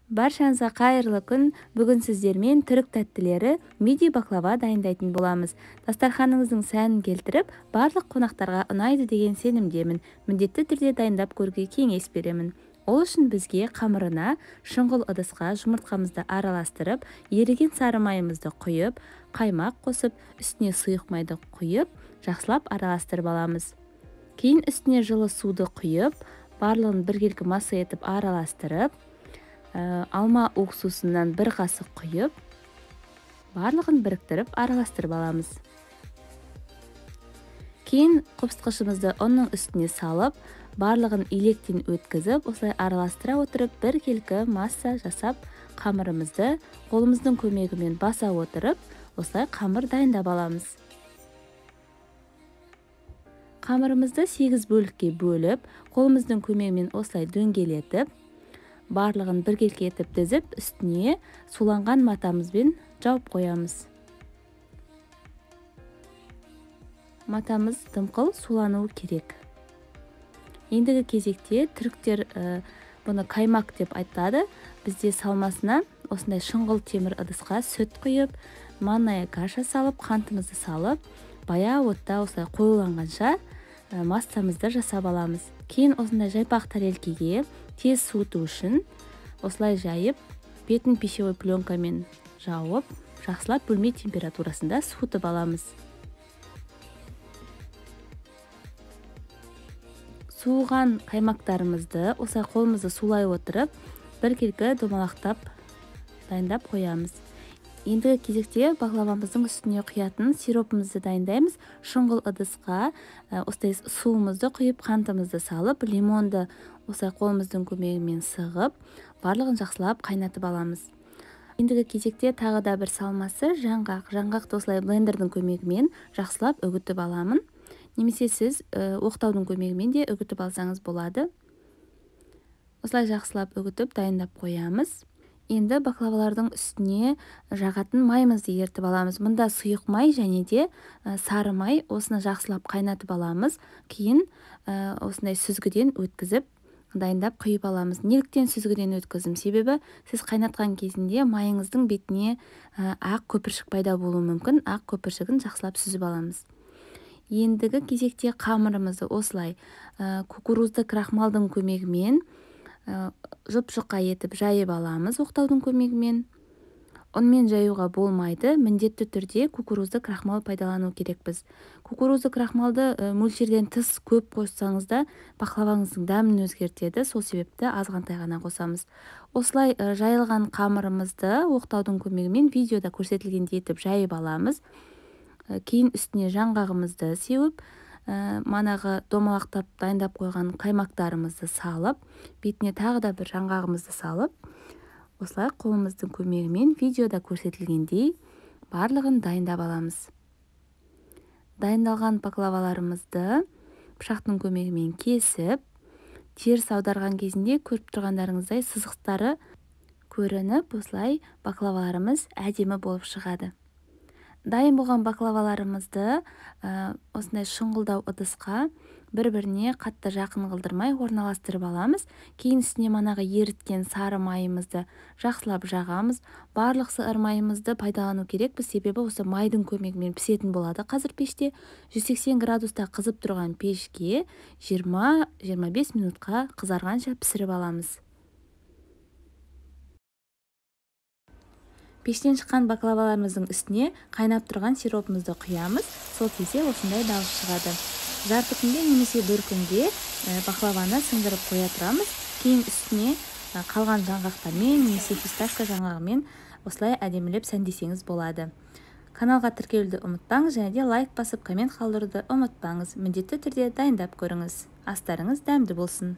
Баршаңызға қайырлы күн. Бүгін сіздермен түрік тәттілері миди баклава дайындайтын боламыз. Дастарханыңыздың сәнін келтіріп, барлық қонақтарға ұнайды деген сенімдемін. Міндетті түрде дайындап көруге кеңес беремін. Ол үшін бізге қамырына шұңғыл ыдысқа жұмыртқамызды араластырып, еріген сары майымызды құйып, қаймақ қосып, үстіне сұйық майды құйып, жақсылап араластырып аламыз. Кейін үстіне жылы суды құйып, барлығын біркелкі маса етіп араластырып, алма уксусынан бір қасық құйып, барлығын біріктіріп араластырып аламыз. Кейін қопсытқышымызды ұнның үстіне салып, барлығын илектен өткізіп, осылай араластыра отырып, біркелкі масса жасап, қамырымызды қолымыздың көмегімен баса отырып, осылай қамыр дайындап аламыз. Қамырымызды 8 бөлікке бөліп, қолымыздың көмегімен осылай дөңгелетіп, барлығын біркелкі етіп тізіп, үстіне суланған матамызбен жауып қоямыз. Матамыз дымқыл сулануы керек. Ендігі кезекте түріктер бұны қаймақ деп айтады. Бізде салмасына осындай шұңғыл темір ыдысқа сүт құйып, манная каша салып, қантымызды салып, баяу отта осылай қоюланғанша массамызды жасап аламыз. Кейін осындай жайпақ тәрелкеге тез суыту үшін осылай жайып, бетін пищевой пленкамен жауып, жақсылап бөлме температурасында суытып аламыз. Суыған қаймақтарымызды осылай қолымызды сулай отырып, біркелкі домалақтап дайындап қоямыз. Ендігі кезекте баклавамыздың үстіне құятын сиропымызды дайындаймыз. Шұңғыл ыдысқа осылай суымызды құйып, қантымызды салып, лимонды осылай қолымыздың көмегімен сығып, барлығын жақсылап қайнатып аламыз. Ендігі кезекте тағы да бір салмасы жаңғақ. Жаңғақты осылай блендердің көмегімен жақсылап үгітіп аламын. Немесе сіз оқтаудың көмегімен де үгітіп алсаңыз болады. Осылай жақсылап үгітіп дайындап қоямыз. Енді баклавалардың үстіне жағатын майымызды ертіп аламыз. Мұнда сұйық май және де сары май, осыны жақсылап қайнатып аламыз. Кейін осындай сүзгіден өткізіп, дайындап құйып аламыз. Неліктен сүзгіден өткіздім? Себебі сіз қайнатқан кезінде майыңыздың бетіне ақ көпіршік пайда болуы мүмкін. Ақ көпіршігін жақсылап сүзіп аламыз. Ендігі кезекте қамырымызды осылай кукурузды крахмалдың көмегімен жұп-жұқа етіп жайып аламыз оқтаудың көмегімен. Ұнмен жаюға болмайды, міндетті түрде кукурузды крахмал пайдалану керекпіз. Кукурузды крахмалды мөлшерден тыс көп қоссаңыз да баклаваңыздың дәмін өзгертеді, сол себепті азғантай ғана қосамыз. Осылай жайылған қамырымызды оқтаудың көмегімен видеода көрсетілгендей етіп жайып аламыз. Кейін үстіне жаңғағымызды сеуіп, манағы домалақтап дайындап қойған қаймақтарымызды салып, бетіне тағы да бір жаңғағымызды салып, осылай қолымыздың көмегімен видеода көрсетілгендей барлығын дайындап аламыз. Дайындалған баклаваларымызды пышақтың көмегімен кесіп, теріс аударған кезінде көріп тұрғандарыңыздай сызықтары көрініп, осылай баклаваларымыз әдемі болып шығады. Дайын болған баклаваларымызды осындай шұңғылдау ыдысқа бір-біріне қатты жақын қылдырмай орналастырып аламыз. Кейін үстіне манағы еріткен сары майымызды жақсылап жағамыз. Барлық сыр майымызды пайдалану керекпіз, себебі осы майдың көмегімен пісетін болады. Қазір пеште 180 градуста қызып тұрған пешке 20-25 минутқа қызарғанша пісіріп аламыз. Пештен шыққан баклаваларымыздың үстіне қайнап тұрған сиропымызды құямыз. Сол кезде осындай дауыс шығады. Жарты күнде немесе бір күнде баклаваны сіңдіріп қоя тұрамыз. Кейін үстіне қалған жаңғақтармен немесе фисташка жаңғағымен осылай әдемілеп сәндесеңіз болады. Каналға тіркелуді ұмытпаңыз, және де лайк басып коммент қалдыруды ұмытпаңыз. Міндетті түрде дайындап көріңіз. Астарыңыз дәмді болсын.